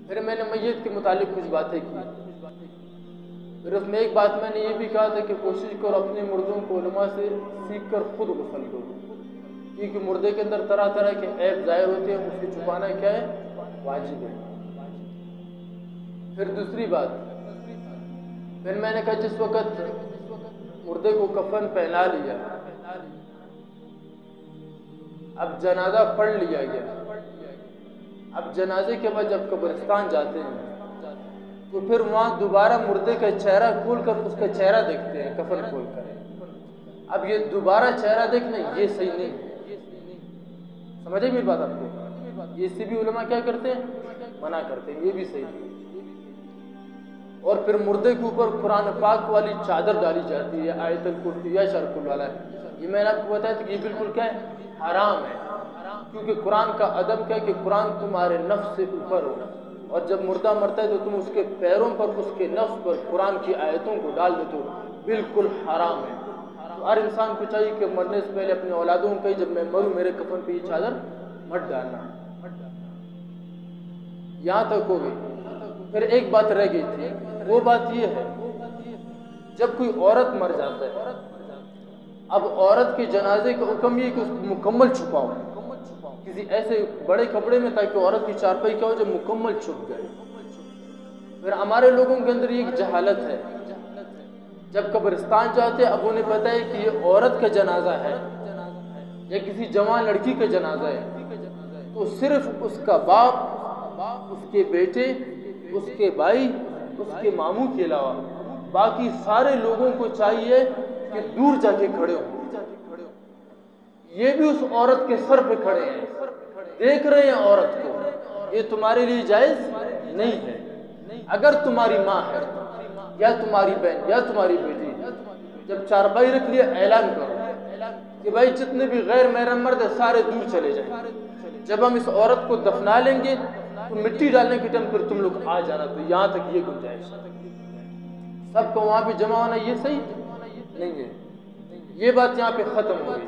پھر میں نے میت کے متعلق کچھ باتیں کی. پھر اس میں ایک بات میں نے یہ بھی کہا تھا کہ کوشش کرو اپنے مردوں کو علماء سے سیکھ کر خود غسل دو، کیونکہ مردے کے اندر طرح طرح کے عیب ظاہر ہوتے ہیں، اس کو چھپانا کیا ہے؟ واجب ہے. پھر دوسری بات، پھر میں نے کہا جس وقت مردے کو کفن پہنا لیا، اب جنازہ پڑھ لیا گیا، اب جنازے کے بعد جب قبرستان جاتے ہیں تو پھر وہاں دوبارہ مردے کا چہرہ کھول کر اس کا چہرہ دیکھتے ہیں کفن کھول کر. اب یہ دوبارہ چہرہ دیکھنا یہ صحیح نہیں ہے. سمجھے میری بات آپ کو؟ اس سے بھی علماء کیا کرتے ہیں؟ منع کرتے ہیں، یہ بھی صحیح نہیں. اور پھر مردے کے اوپر قرآن پاک والی چادر ڈالی جاتی ہے، آیت الکرسی یا شرک والا ہے. یہ میں نے آپ کو بتایا تھا کہ یہ بالکل کیا ہے؟ حرام ہے. کیونکہ قرآن کا ادب کیا ہے کہ قرآن تمہارے نفس سے اوپر ہو، اور جب مردہ مرتا ہے تو تم اس کے پیروں پر، اس کے نفس پر قرآن کی آیتوں کو ڈال دیتے ہو، بالکل حرام ہے. تو ہر انسان کو چاہیے کہ مرنے سے پہلے اپنے اولادوں کو کہے جب میں مروں میرے کفن پہ یہ چادر مت ڈالنا. یہاں تک ہو گئی. پھر ایک بات رہ گئی تھی، وہ بات یہ ہے جب کوئی عورت مر جاتا ہے، اب عورت کے جنازے کا حکم یہ کہ اس کو مکمل چھپاؤ کسی ایسے بڑے کپڑے میں تاکہ عورت کی چارپائی کیا ہو جب مکمل چھپ جائے. پھر ہمارے لوگوں کے اندر یہ ایک جہالت ہے، جب قبرستان جاتے اب انہیں پتہ ہے کہ یہ عورت کا جنازہ ہے یا کسی جوان لڑکی کا جنازہ ہے، تو صرف اس کا باپ، اس کے بیٹے، اس کے بھائی، اس کے ماموں کے علاوہ باقی سارے لوگوں کو چاہیے کہ دور جا کے کھڑے ہوں. یہ بھی اس عورت کے سر پہ کھڑے ہیں، دیکھ رہے ہیں عورت کو. یہ تمہارے لیے جائز نہیں ہے. اگر تمہاری ماں ہے یا تمہاری بہن یا تمہاری بیٹی، جب چارپائی رکھ لیا اعلان کرو کہ بھائی جتنے بھی غیر محرم مرد ہیں سارے دور چلے جائیں. جب ہم اس عورت کو دفنا لیں گے تو مٹی ڈالنے کے ٹائم پھر تم لوگ آ جانا. تو یہاں تک یہ گنجائش ہے. سب کو وہاں پہ جمع ہونا یہ صحیح نہیں ہے. یہ بات یہاں پہ ختم ہو گئی.